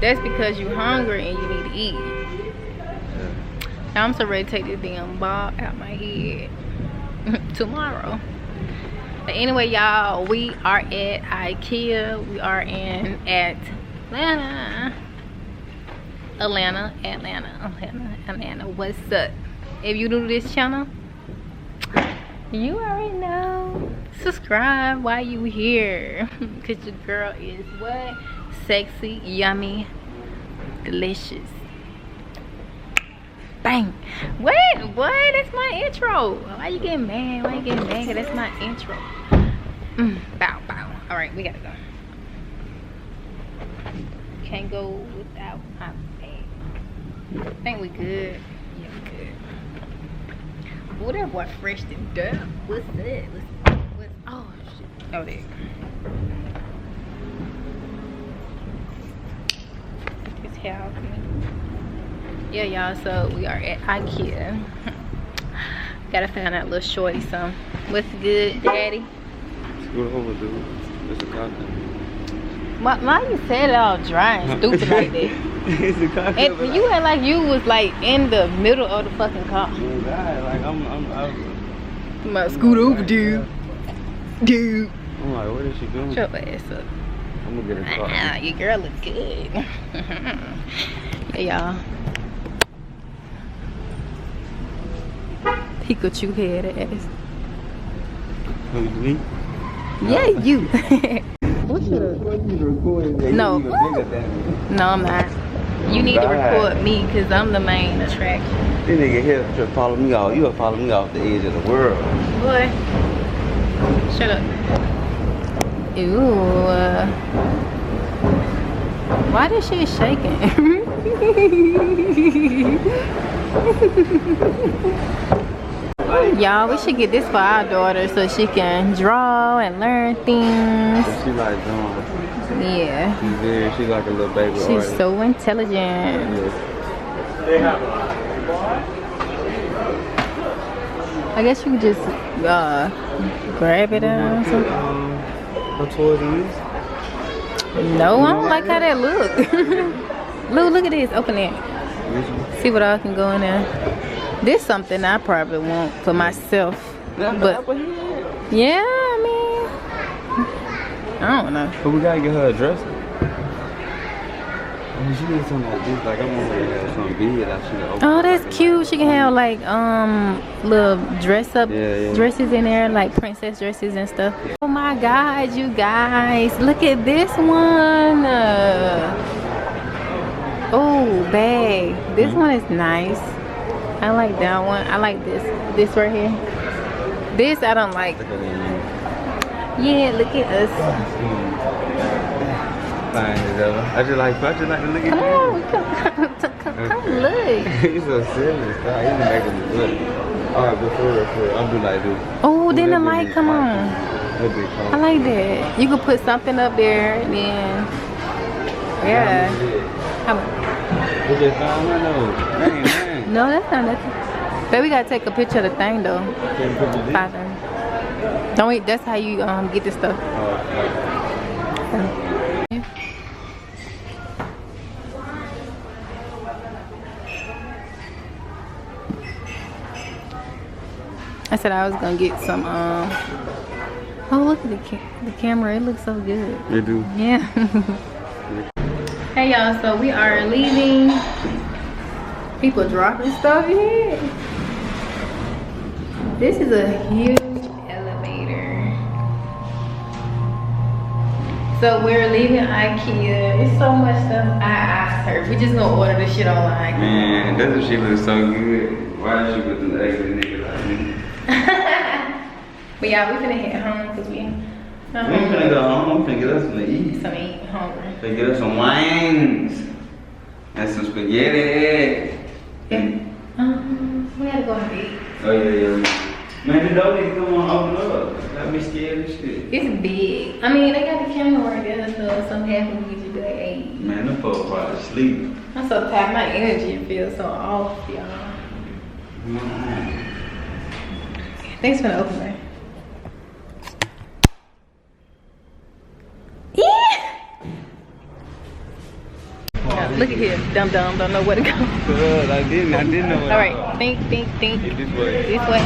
That's because you're hungry and you need to eat. Now I'm so ready to take this damn ball out my head tomorrow. But anyway, y'all, we are at Ikea. We are in Atlanta. What's up? If you new to this channel, you already know. Subscribe while you here. Cause your girl is what? Sexy, yummy, delicious. Bang. What? That's my intro. Why you getting mad? Why you getting mad? Cause that's my intro. Bow. Alright, we gotta go. Can't go without my bag. I think we good. Yeah, we good. Oh, that boy fresh to death. What's that? What's oh shit. Oh there. His hair. Yeah, y'all, so we are at Ikea. Gotta find that little shorty some. What's good, daddy? Scoot over, dude. It's a cocktail. Why you said it all dry and stupid like that? It's a cocktail. And you had like you was like in the middle of the fucking car. Yeah, God, like I'm My scoot over, dude. Dude. I'm like, what is she doing? Shut your ass up. I'm gonna get her car. Your girl look good. Yeah, y'all. Pikachu head ass. Who, me? Yeah, you. What should No. No, I'm not. You need to record me because I'm the main attraction. This nigga here to follow me off. You gonna follow me off the edge of the world. Boy. Shut up. Ew. Why this shit shaking? Y'all, we should get this for our daughter so she can draw and learn things. She like drawing. Yeah. She's like a little baby She's artist. so intelligent. Yes. I guess you can just grab it or something. What toys are these? No, I don't like how that look. Look at this. Open it. See what all can go in there. This is something I probably want for myself. But yeah, I mean, I don't know. But we gotta get her a dress. She needs something like this. Like I'm gonna have something big that she can open. Oh, that's cute. She can have like little dress up dresses in there, like princess dresses and stuff. Oh my God, you guys, look at this one. Oh, bag. This one is nice. I like that one. I like this right here. This I don't like. Yeah, look at us. Fine as ever. I just like to look at Come you. on, come look. You're so silly. Stop. You making me look. Alright, before I'll do like this. Oh, then the light come on. I I like that. You could put something up there and then yeah. How much? It's just found my nose. Man. No, that's not nothing. But we gotta take a picture of the thing though. $5. Don't wait. That's how you get this stuff. I said I was gonna get some. Oh, look at the camera. It looks so good. They do. Yeah. Hey y'all, so we are leaving. People dropping stuff here. This is a huge elevator. So we're leaving Ikea. It's so much stuff. I asked her. We just gonna order this shit online. Man, doesn't she look so good? Why is she with an ugly nigga like me? But yeah, we finna head home because we ain't finna go home. I'm finna get us something to eat. Some eat hungry. Finna get us some wings and some spaghetti. We gotta go and eat. Oh yeah. Man, the door need to come on, open up. Got me scared and shit. It's big. I mean, they got the camera right there, so if something happens, we just be like, hey. Man, them folks probably sleep. I'm so tired. My energy feels so off, y'all. Thanks for the opener. Look at here, dumb, don't know where to go. Good, I didn't know. All right, think. This way. This way.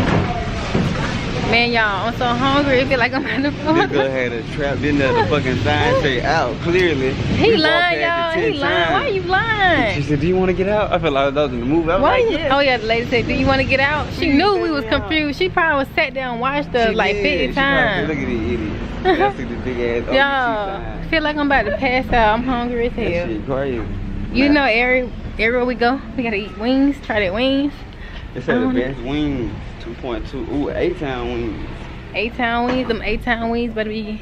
Man, y'all, I'm so hungry. I feel like I'm at the This girl had a trap in there. The fucking sign say out clearly. He lying, y'all. He lying. Why are you lying? She said, "Do you want to get out?" I felt like I was in the movie. I was Why? like, "Yeah." Oh yeah, the lady said, "Do you want to get out?" She knew we was confused. She probably was sat there and watched us like 50 times. Look at these idiots. I see the big ass. Y'all, feel like I'm about to pass out. I'm hungry as hell. That shit crazy. You know, everywhere we go, we gotta eat wings. Try that wings. It said the best wings, 2.2. Ooh, 8-town wings. 8-town wings. Them 8-town wings better be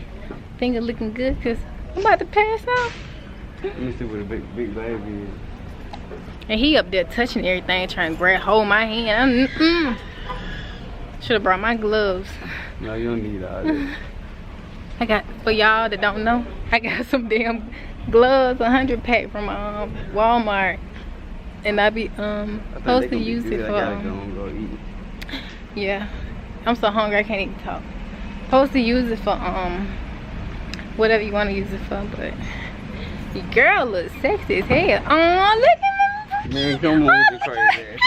finger looking good, cause I'm about to pass out. Let me see what a big baby is. And he up there touching everything, trying to hold my hand. Should have brought my gloves. No, you don't need all that. I got, for y'all that don't know, I got some damn gloves, 100 pack from Walmart, and I be supposed to use it for go eat. Yeah, I'm so hungry I can't even talk. Supposed to use it for whatever you want to use it for, but your girl looks sexy as hell. Oh, look at me. Man, come on, you crazy ass.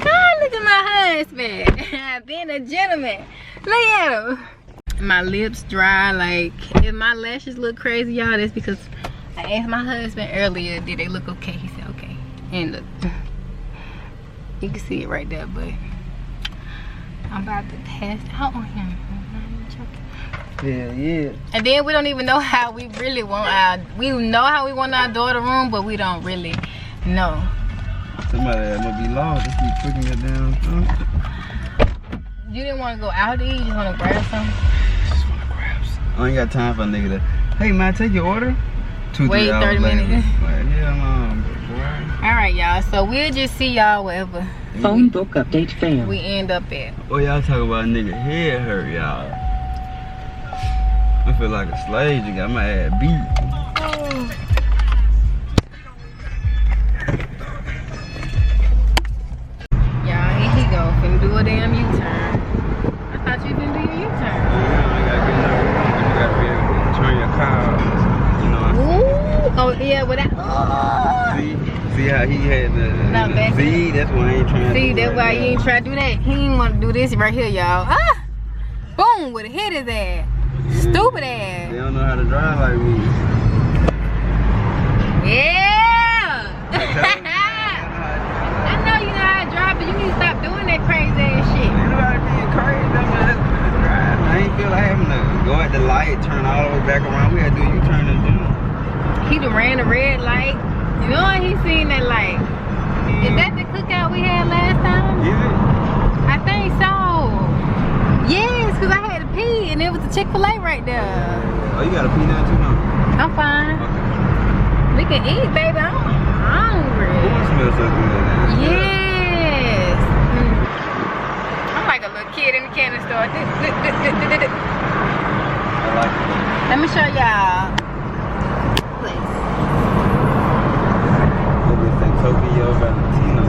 Oh, look at my husband. Being a gentleman. Look at him. My lips dry, like if my lashes look crazy, y'all, that's because I asked my husband earlier, did they look okay? He said okay. And look, you can see it right there, but I'm about to pass out on him. Yeah. And then we don't even know how we really want we know how we want our daughter room, but we don't really know. Somebody that must be lost. Just keep clicking it down. You didn't want to go out to eat, you just want to grab something? I ain't got time for a nigga to, hey man, take your order. 2-3 Wait hours 30 minutes. Like, hell no, boy. Alright, y'all, so we'll just see y'all wherever Phone book update failed. we end up at. Oh, y'all talk about a nigga head hurt, y'all. I feel like a slave. You got my ass beat. Y'all, here he go. Finna do a damn U-turn. I thought you finna do your U-turn. Yeah, you gotta get nervous. You gotta be able to turn your car. You know. Ooh. Oh yeah, but that. See how he had the Z? That's why I ain't trying to See, do that's right why now. you ain't try to do that. He ain't want to do this right here, y'all. Ah! Boom! Would have hit his ass. Stupid ass. They don't know how to drive like me. Yeah! I know you know how to drive, but you need to stop doing that crazy ass shit. You gotta be crazy. I ain't feel like having to go at the light, turn all the way back around. We had to do U-turn and do. He done ran the red light. You know what? He seen that light. Is that the cookout we had last time? Is it? I think so. Yes, because I had to pee and it was a Chick-fil-A right there. Oh, you got a pee now too, huh? I'm fine. Okay. We can eat, baby. I'm hungry. Oh, it smells so good. Yes. I'm like a little kid in the candy store. I like it. Let me show y'all. Place. Tokyo Valentino.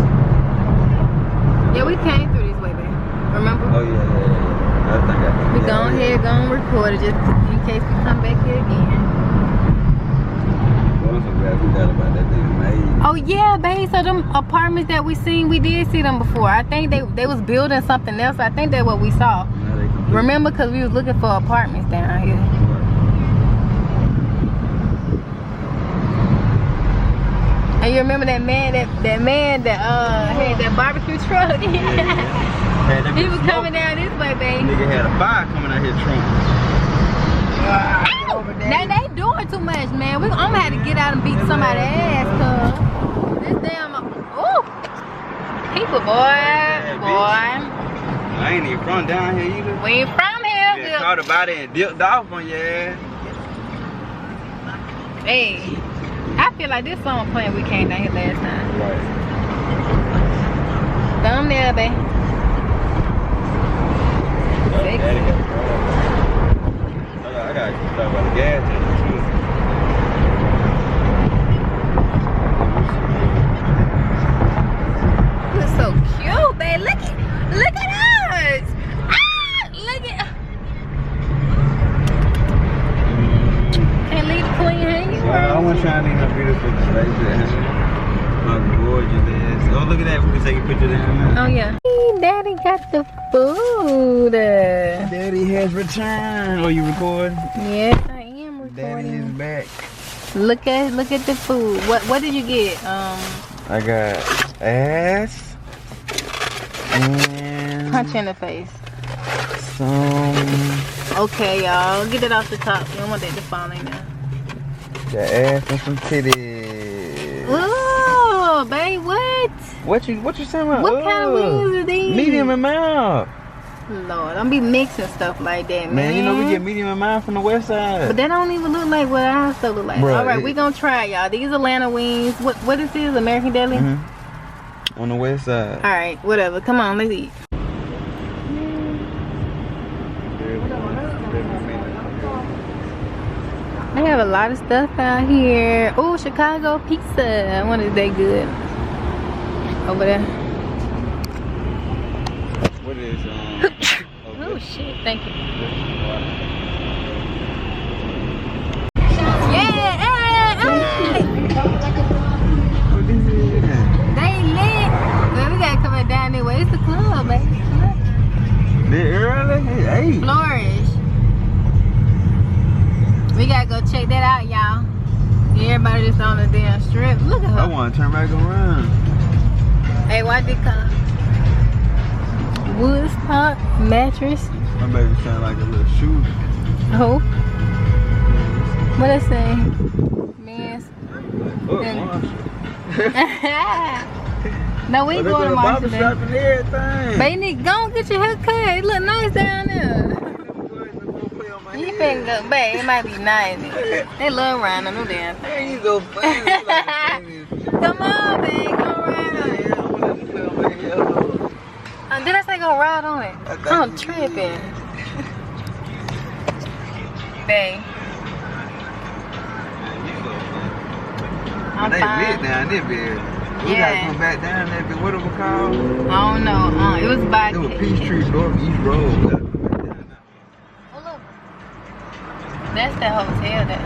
Yeah, we came through this way, baby. Remember? Oh yeah. I think I We go ahead, go and record it just in case we come back here again. Well, I'm so glad we got about that thing made. Oh yeah, babe. So them apartments that we seen, we did see them before. I think they was building something else. I think that's what we saw. Remember, because we was looking for apartments down here. And you remember that man that had that barbecue truck? He was coming down this way, baby. Nigga had a fire coming out his trunk. Now they doing too much, man. I'm gonna have to get out and beat somebody's ass, cause this damn people, boy. I ain't even from down here either. We ain't from here. You caught a body and dipped off on your ass. Hey, I feel like this song playing we came down here last time. Right. Thumbnail, babe. I gotta talk about the gas tank too. You look so cute, babe. Look at us. Ah, look at. Can't leave the queen hanging. I want to shine in her beautiful face. My gorgeous ass. Oh, look at that. We can take a picture there. Oh, yeah. Hey, Daddy got the food. Daddy has returned. Oh, you recording? Yes, I am recording. Daddy is back. Look at the food. What did you get? I got ass and Punch in the face. some. Okay, y'all. Get it off the top. You don't want that to fall in there. Got ass and some titties. Oh, babe, what? What you saying about? What kind of wings are these? Medium and mild. Lord, don't be mixing stuff like that, man. Man, you know we get medium and mild from the west side. But that don't even look like what our stuff look like. Bruh, all right, we gonna try, y'all. These Atlanta wings. What is this? American Deli? On the west side. All right, whatever. Come on, let's eat. They have a lot of stuff out here. Oh, Chicago pizza. I wonder if they good. Over there. What is Oh shit, thank you. What is it? They lit. Well, we gotta come down there. It's the club, baby. They early? Hey. Flourish. We gotta go check that out, y'all. Everybody just on the damn strip. Look at her. I want to turn back around. Hey, why did come? Woodstock mattress. My baby sound like a little shoe. Oh. What I say? Man's. Oh, No, we ain't going to Marshall. And everything. But you need to go and get your hair cut. It look nice down there. You finna go, babe. It might be nice. They love riding on them damn thing. There you go, baby. Come on, babe. Go ride on it. Did I say go ride on it? I'm tripping. Babe. I'm They fine. lit down there, baby. We Yeah. gotta come back down there, but what it was called? I don't know. It was by It was Peachtree North East Road. Oh, look. That's the hotel that.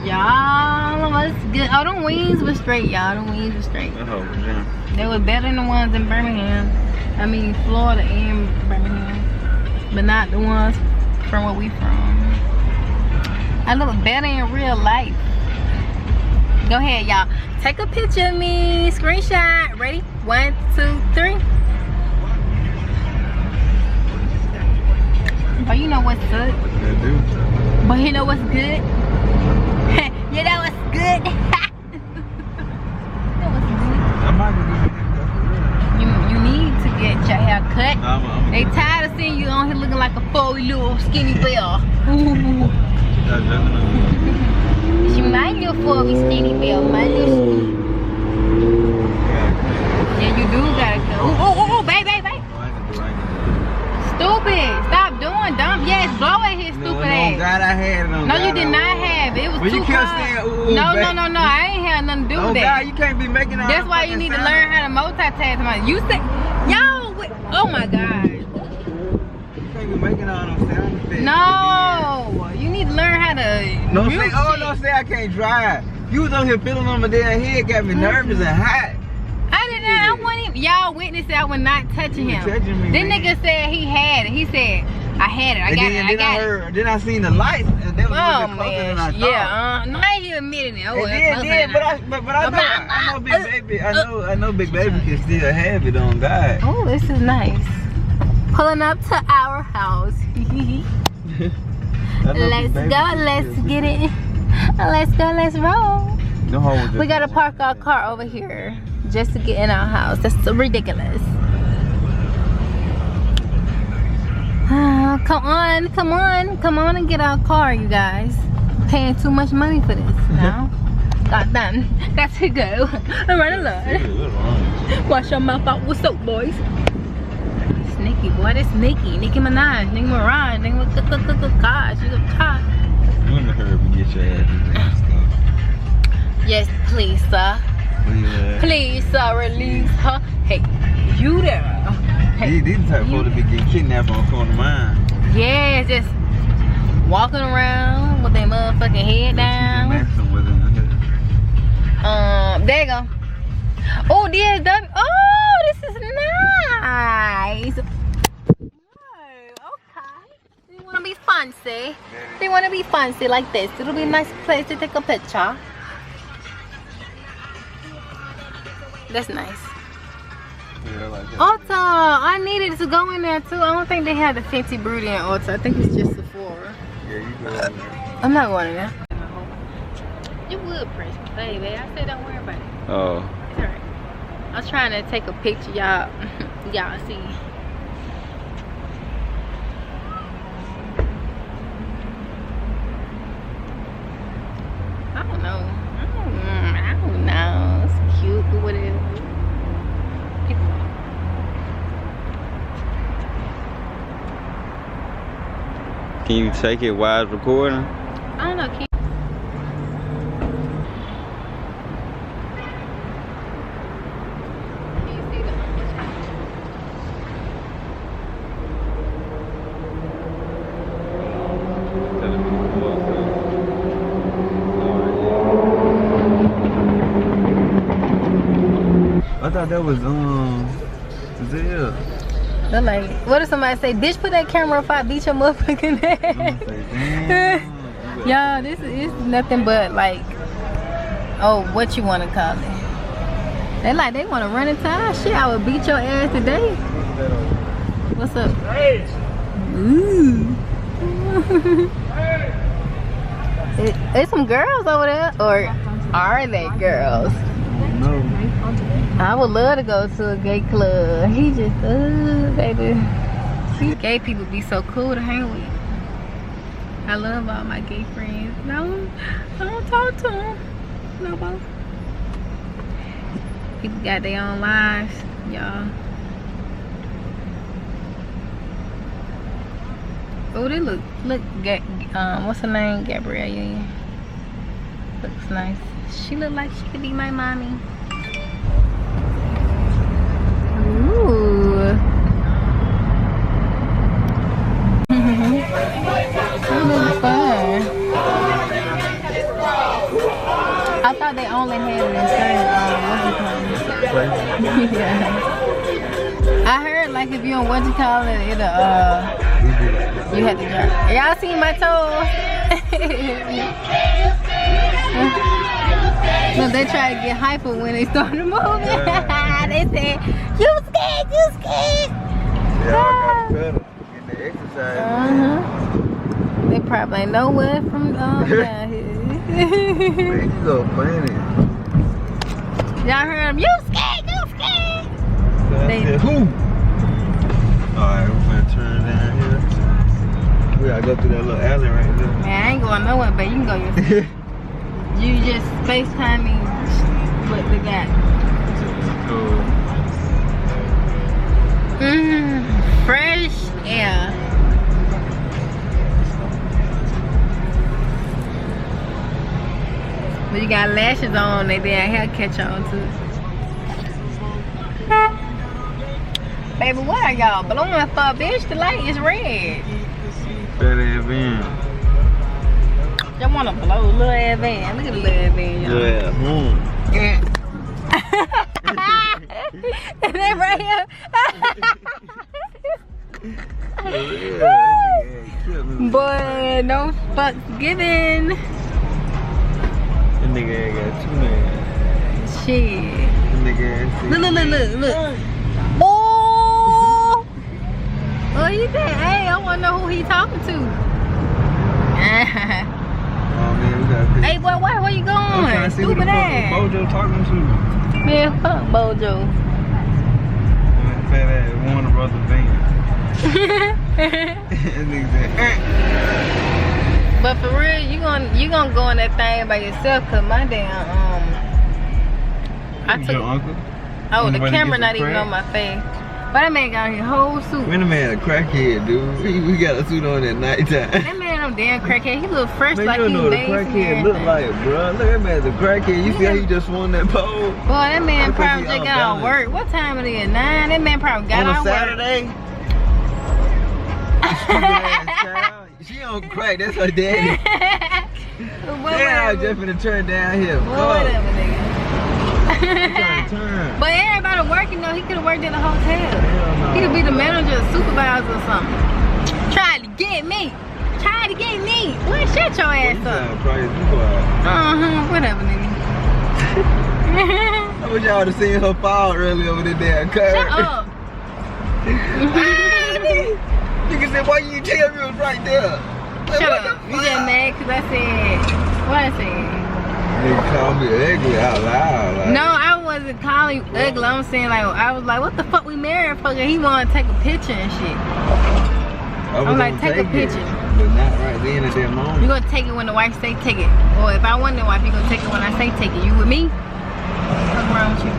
Y'all, what's good? Oh, them wings was straight, y'all. Them wings was straight. They were better than the ones in Birmingham. I mean, Florida and Birmingham. But not the ones from where we from. I look better in real life. Go ahead, y'all. Take a picture of me. Screenshot. Ready? 1, 2, 3. But you know what's good? They do. But you know what's good? You know what's good? You know what's good? I'm not gonna do that. You need to get your hair cut. I'm They tired of seeing you on here looking like a furry little skinny bell. Ooh. She my little furry skinny bell, my little. Yeah, you do gotta cut. Oh, babe. Stupid. Stop doing dumb. Yes, blow at his stupid ass. God, I had it on. No, you did not have it. It was But too you kept hard. saying, ooh, No. I babe. ain't had nothing to do Oh with God, that. you can't be making all That's why you need to learn how to multitask. You say, yo, oh my God. You can't be making all those sound effects. No, you need to learn how to. No, mute say, shit. say I can't drive. You was on here feeling on my damn head, got me nervous and hot. I did not. I wasn't even. Y'all witnessed that I was not touching You him. touching me, This man. nigga said he had it. He said, I had it. I got it. Then I seen the lights, and they was a Oh little bit closer than I man, thought. yeah. No, I ain't even admitting it. Oh, And then, but I know Big Baby. I know Big Baby can still have it on God. Oh, this is nice. Pulling up to our house. Let's go. Let's get it. Let's go. Let's roll. We gotta park our car over here just to get in our house. That's so ridiculous. Come on and get our car, you guys. Paying too much money for this now. Got done. Got to go. I'm running along. Wash your mouth out with soap, boys. Sneaky boy, that's Nicki. Nicki Minaj. Nicki Minaj. Nicki Minaj. She's a cop. You in the hurry to get your ass and Yes, please, sir. stuff. Please, sir, release her. Hey, you there. Hey, These type of folks to be getting kidnapped on corner mine. yeah, just walking around with their motherfucking head down. There you go. Oh, DSW. Oh, this is nice. Oh, okay. They want to be fancy. They want to be fancy like this. It'll be a nice place to take a picture. That's nice. Yeah, I like that. Ulta, I needed to go in there too. I don't think they have the Fenty Beauty in Ulta. I think it's just Sephora. Yeah, you go in there. I'm not going in there. You would press me, baby. I said don't worry about it. Oh. It's alright. I was trying to take a picture, y'all. Y'all see. I don't know. I don't know. It's cute or whatever. Can you take it while it's recording? I don't know. Can you see the I thought that was Zell. They're like, what if somebody say, bitch, put that camera up, I beat your motherfucking ass. Y'all, this is nothing but like, oh, what you want to call it? They like, they want to run into our shit. I would beat your ass today. What's up? Ooh. There's some girls over there, or are they girls? No. I would love to go to a gay club. He just, baby. These gay people be so cool to hang with. I love all my gay friends. No, I don't talk to them. No, both. People got their own lives, y'all. Oh, they look, what's her name? Gabrielle. Looks nice. She look like she could be my mommy. Ooh. That looks fun. I thought they only had it in certain, yeah. I heard like if you don't what you call it, it'll you have to drop. Y'all see my toes? No, they try to get hyper when they start moving. Yeah. They say, you scared, you scared. Yeah, I got better. Getting the exercise. They probably ain't nowhere from down here. Man, you so funny. Y'all heard them, you scared, you scared. They said, who? Alright, we're gonna turn down here. We gotta go through that little alley right there. Man, I ain't going nowhere, but you can go yourself. You just FaceTime me what they got. Cool. Fresh air. But you got lashes on, they damn hair catch on too. Baby, what are y'all blowing for, bitch? The light is red. Fat ass van. Y'all wanna blow little ass van. Look at the little ass van, y'all. Yeah, And they right here. Boy, no fucks given. That nigga ain't got two names. Shit. That nigga ain't Look. Oh! Oh, he said, hey, I wanna know who he talking to. Oh man, we got pick. Hey, boy, where you going? I'm trying to see who the Stupid fuck ass. Bojo talking to. Man, fuck Bojo. Fat ass Warner Brother van. That nigga said, But for real, you gonna go in that thing by yourself, cause my damn I took. Your uncle? Oh, the Anybody camera get not some even crack? on my face. But that man got his whole suit. Man, the man a crackhead, dude. We got a suit on at nighttime. That man, I'm damn crackhead. He look fresh Man, like you he don't know what a bathed and crackhead look everything. like, bro. Look, that man's a crackhead. You see how he just swung that pole? Boy, that man Look like probably he just off got out of balance. work. What time it is? 9? That man probably got On out a of work. Saturday? Stupid ass child. She on crack. That's her daddy. Yeah, I was just finna turn down here. Whatever, nigga. Turn. But everybody working though, he could have worked in a hotel. No. He could be the manager, supervisor, or something. Trying to get me. Trying to get me. Well, shut your ass up. Whatever, nigga. I wish y'all would have seen her fall early over there damn curb. Shut up. You can say, why you tell me it was right there? Like, Shut up. You just mad because I said, what I said? Nigga called me ugly out loud. Like. No, I wasn't calling you ugly. I'm saying like, I was like, what the fuck we married for? He wanted to take a picture and shit. I'm like, take a picture. But not right then at that moment. You gonna take it when the wife say take it. Or if I want the wife, you gonna take it when I say take it. You with me? What's wrong with you?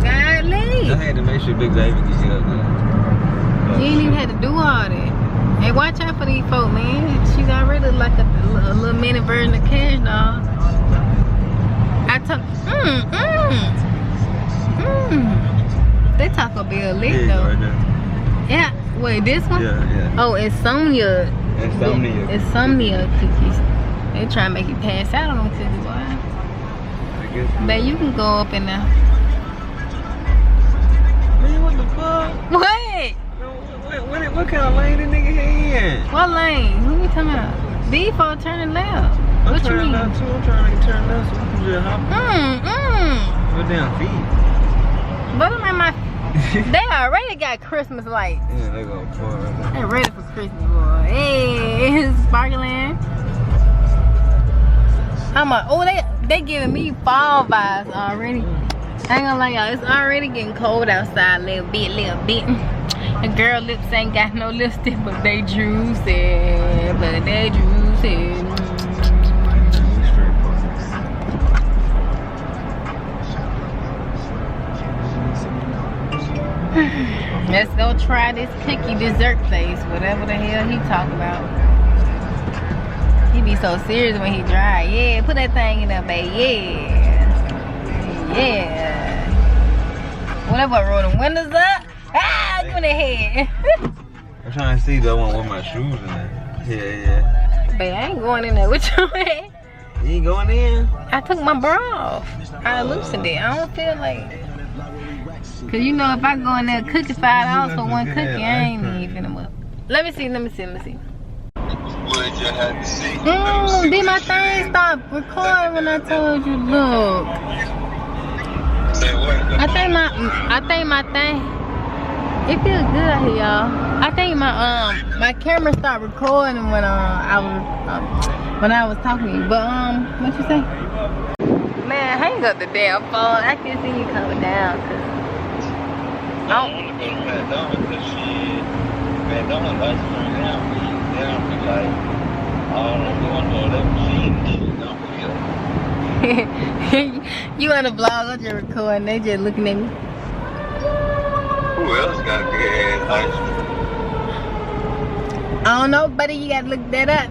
Golly. I had to make sure Big David could get up there. You ain't even had to do all that. Hey, watch out for these folk, man. She's already like a little mini version of Cash Doll. I talk, They Taco Bell lit though. Right there. Yeah, wait, this one? Yeah. Oh, Insomnia. Insomnia cookies. They try to make you pass out on them cookies, boy. But you can go up in there. Man, what the fuck? What? What kind of lane this nigga in? What lane? Who we talking about? These folks turning left. What you mean? I'm trying to turn left so we can just hop. What damn feet? But I'm in my. They already got Christmas lights. Yeah, they go far. They're ready for Christmas, boy. Hey, it's sparkling. I'm like, oh, they giving me fall vibes already. I ain't gonna lie, y'all. It's already getting cold outside a little bit. The girl lips ain't got no lipstick, but they juicy. Let's go try this cookie dessert place, whatever the hell he talk about. He be so serious when he dry. Yeah, put that thing in there, babe. Yeah. Whatever, roll the windows up. Ah, you in the head. I'm trying to see the one with my shoes in there. Yeah. Babe, I ain't going in there with your head. You ain't going in? I took my bra off. I loosened it. I don't feel like. Cause you know if I go in there cookie $5 for one cookie, I ain't even them up. Let me see. Did my thing stop recording when I told you look? I think my thing. It feels good out here, y'all. I think my camera stopped recording when I was talking to you. But what you say? Man, hang up the damn phone. I can see you coming down. I don't want to go to McDonald's because McDonald's ice cream down for like, I don't know, that machine. You on the vlog, I'm just recording, they just looking at me. Who else got good ass ice cream? I don't know, buddy, you gotta look that up.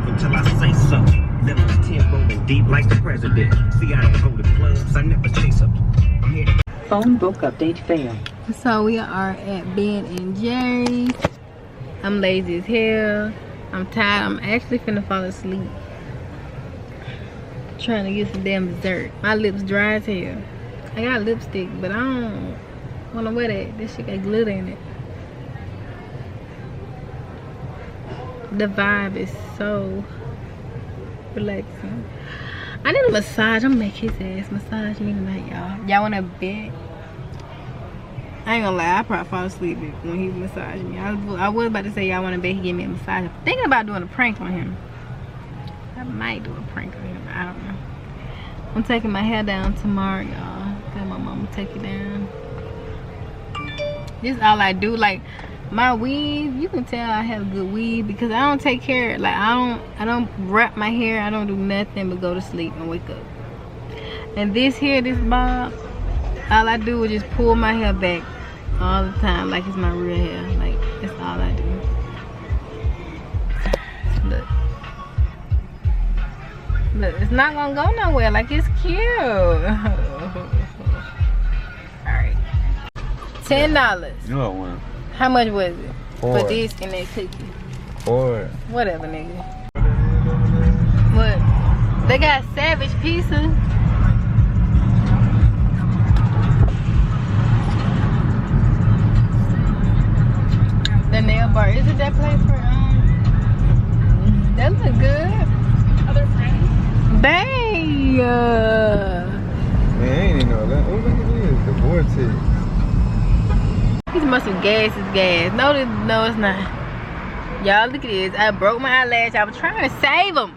Until I say so. Never 10 rolling deep like the president. See, I don't go to clubs, I never chase up. Phone book update failed. So we are at Ben & Jerry's. I'm lazy as hell. I'm tired. I'm actually finna fall asleep. Trying to get some damn dessert. My lips dry as hell. I got lipstick, but I don't wanna wear that. This shit got glitter in it. The vibe is so relaxing. I need a massage. I'm gonna make his ass massage me tonight, y'all. Y'all wanna bet? I ain't gonna lie, I probably fall asleep when he massaged me. I was about to say y'all wanna bet he give me a massage. I'm thinking about doing a prank on him. I might do a prank on him. I don't know. I'm taking my hair down tomorrow, y'all. Got my mama take it down. This is all I do. Like my weave, you can tell I have a good weave because I don't take care. Like I don't wrap my hair. I don't do nothing but go to sleep and wake up. And this here, this bob, all I do is just pull my hair back all the time like it's my real hair. Like that's all I do. Look, it's not gonna go nowhere. Like it's cute. Alright. $10. You know what? How much was it? 4. For this and that cookie? 4. Whatever, nigga. What? They got Savage Pizza. The nail bar. Is it that place for that look good. Other friends? Bang! Man, I ain't even know that. Oh, look at this. The vortex. These must have gas is gas. No, it's not. Y'all, look at this. I broke my eyelash. I was trying to save them.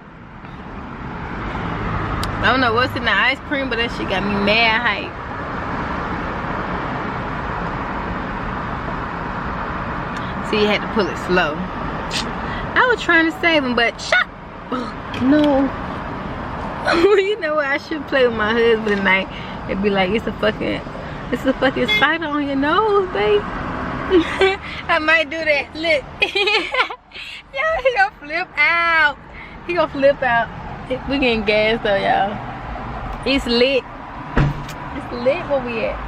I don't know what's in the ice cream, but that shit got me mad hype. So you had to pull it slow. I was trying to save them, but shut. No. You know what? I should play with my husband tonight. It'd be like, it's a fucking spider on your nose, babe. I might do that. Look. Y'all, he gonna flip out. He gonna flip out. We getting gas though, y'all. It's lit. It's lit where we at.